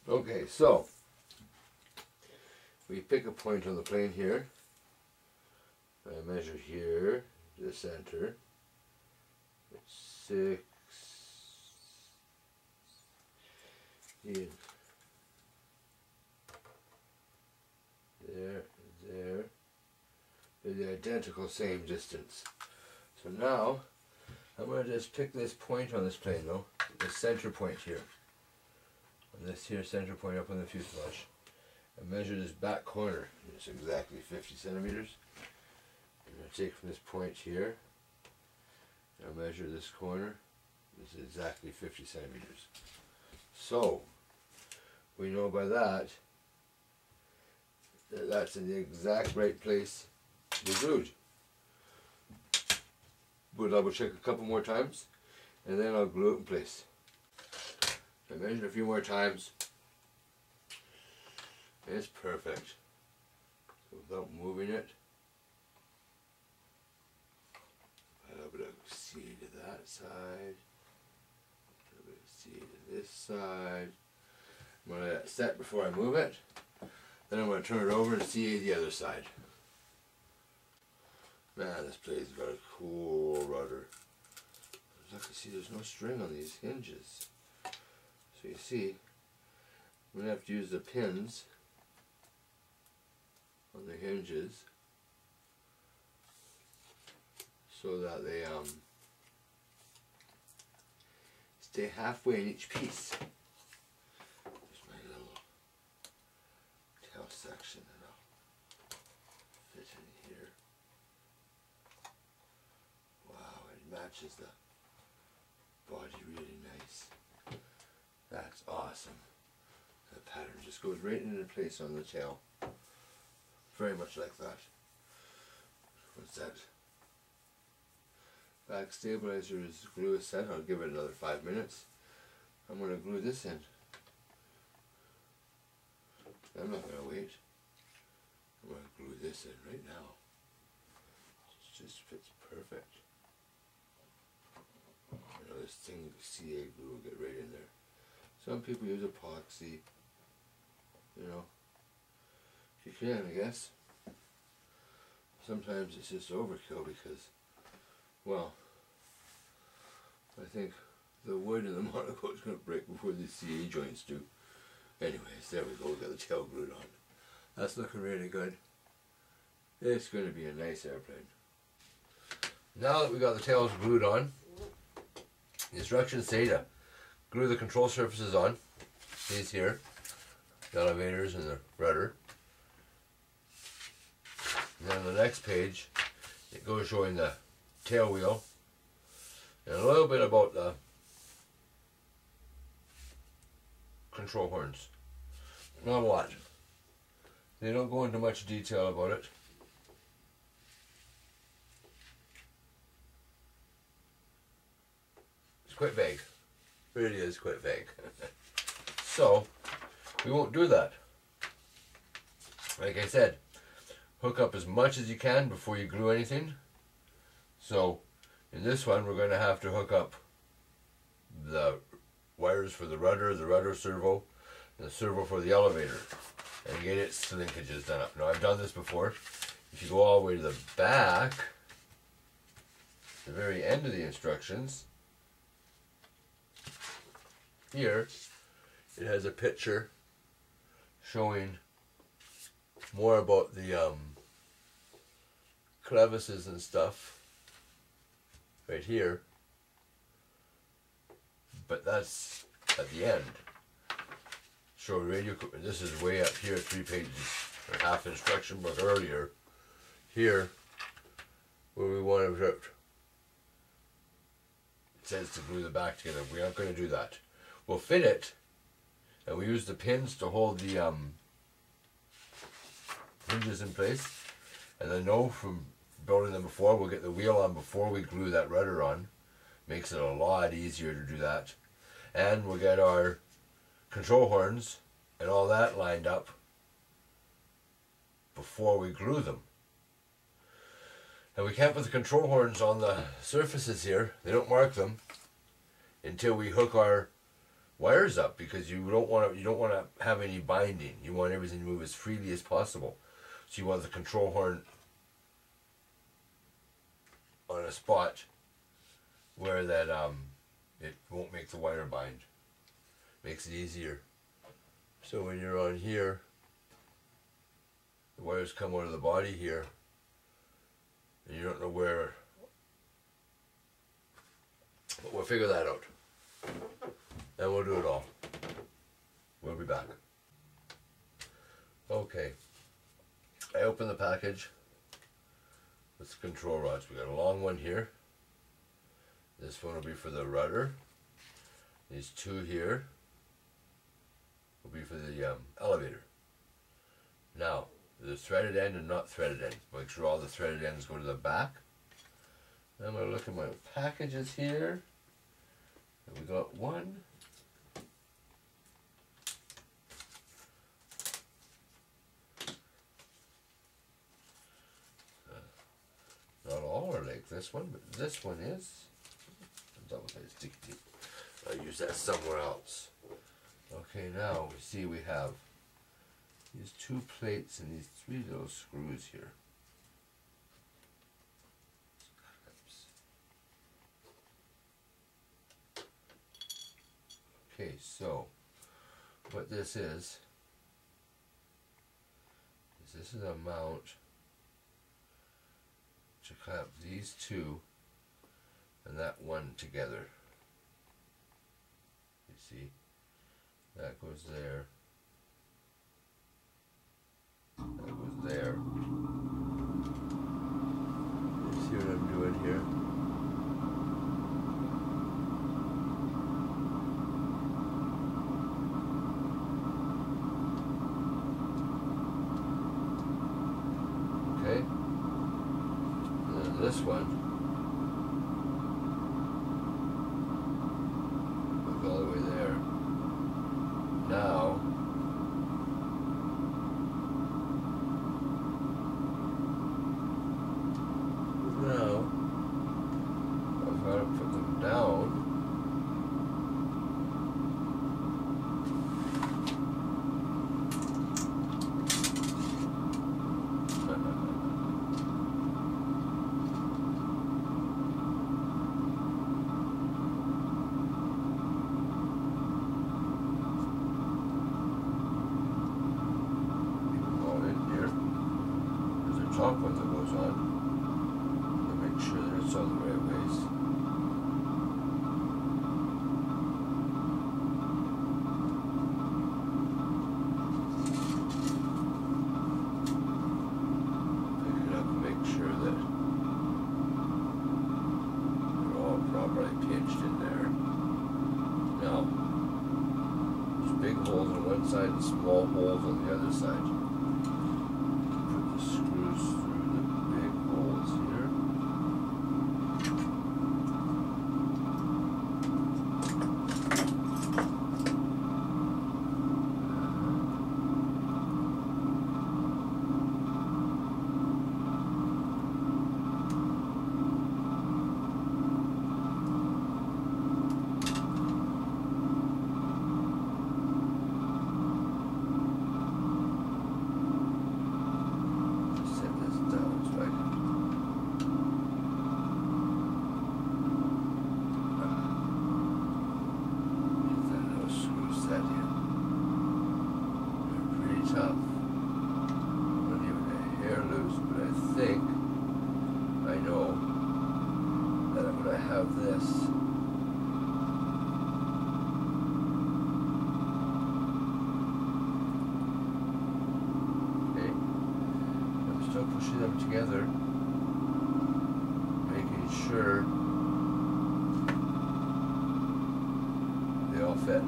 Okay, so we pick a point on the plane here. I measure here, the center. It's 6. Here. There, there. They're the identical same distance. So now, I'm going to just pick this point on this plane though, the center point here. And this here center point up on the fuselage. And measure this back corner. It's exactly 50 centimeters. I'm going to take from this point here. I'll measure this corner. This is exactly 50 centimeters. So, we know by that that's in the exact right place to be glued. We'll double check a couple more times and then I'll glue it in place. I measured a few more times. It's perfect. Without moving it. A little bit of seed to that side. A little bit of seed to this side. I'm going to let it set before I move it. Then I'm going to turn it over and see the other side. Man, this plane's got a cool rudder. Look, you see there's no string on these hinges. So you see, I'm going to have to use the pins on the hinges so that they stay halfway in each piece. There's my little tail section that I'll fit in here. Wow, it matches the body really nice. That's awesome. The pattern just goes right into place on the tail. Very much like that. What's that? Back stabilizer is glue is set. I'll give it another 5 minutes. I'm going to glue this in. I'm not going to wait. I'm going to glue this in right now. It just fits perfect. You know, this thing, CA glue will get right in there. Some people use epoxy. You know. You can, I guess. Sometimes it's just overkill because, well, I think the wood in the monocoat is going to break before the CA joints do. Anyways, there we go, we got the tail glued on. That's looking really good. It's going to be a nice airplane. Now that we got the tails glued on, the instructions say to glue the control surfaces on. These here, the elevators and the rudder. And then on the next page, it goes showing the tail wheel and a little bit about the control horns. Not a lot. They don't go into much detail about it. It's quite vague. It really is quite vague. So, we won't do that. Like I said, hook up as much as you can before you glue anything. So in this one we're going to have to hook up the wires for the rudder servo, and the servo for the elevator, and get its linkages done up. Now I've done this before. If you go all the way to the back, the very end of the instructions, here it has a picture showing more about the crevices and stuff right here, but that's at the end. So radio, this is way up here, 3 pages, or half instruction book earlier. Here, where we want to, it says to glue the back together. We aren't going to do that. We'll fit it, and we use the pins to hold the hinges in place. And I know from building them before, we'll get the wheel on before we glue that rudder on. Makes it a lot easier to do that. And we'll get our control horns and all that lined up before we glue them. And we can't put the control horns on the surfaces here, they don't mark them, until we hook our wires up, because you don't want to have any binding. You want everything to move as freely as possible. So you want the control horn on a spot where that it won't make the wire bind. Makes it easier. So when you're on here, the wires come out of the body here, and you don't know where. But we'll figure that out. And we'll do it all. We'll be back. Okay. I opened the package with the control rods. We got a long one here. This one will be for the rudder. These two here will be for the elevator. Now, there's threaded end and not threaded end. Make sure all the threaded ends go to the back. I'm going to look at my packages here. And we got one. Not all are like this one, but this one is. Double sticky tape. I'll use that somewhere else. Okay, now we see we have these two plates and these three little screws here. Okay, so what this is a mount to clamp these two and that one together. You see, that goes there, that goes there. You see what I'm doing here? Okay, and then this one goes all the way there. Now, I've got to put them down. Top one that goes on to make sure that it's all the right ways. Pick it up and make sure that they're all properly pinched in there. Now, there's big holes on one side and small holes on the other side. Have this. Okay, I'm still pushing them together, making sure they all fit.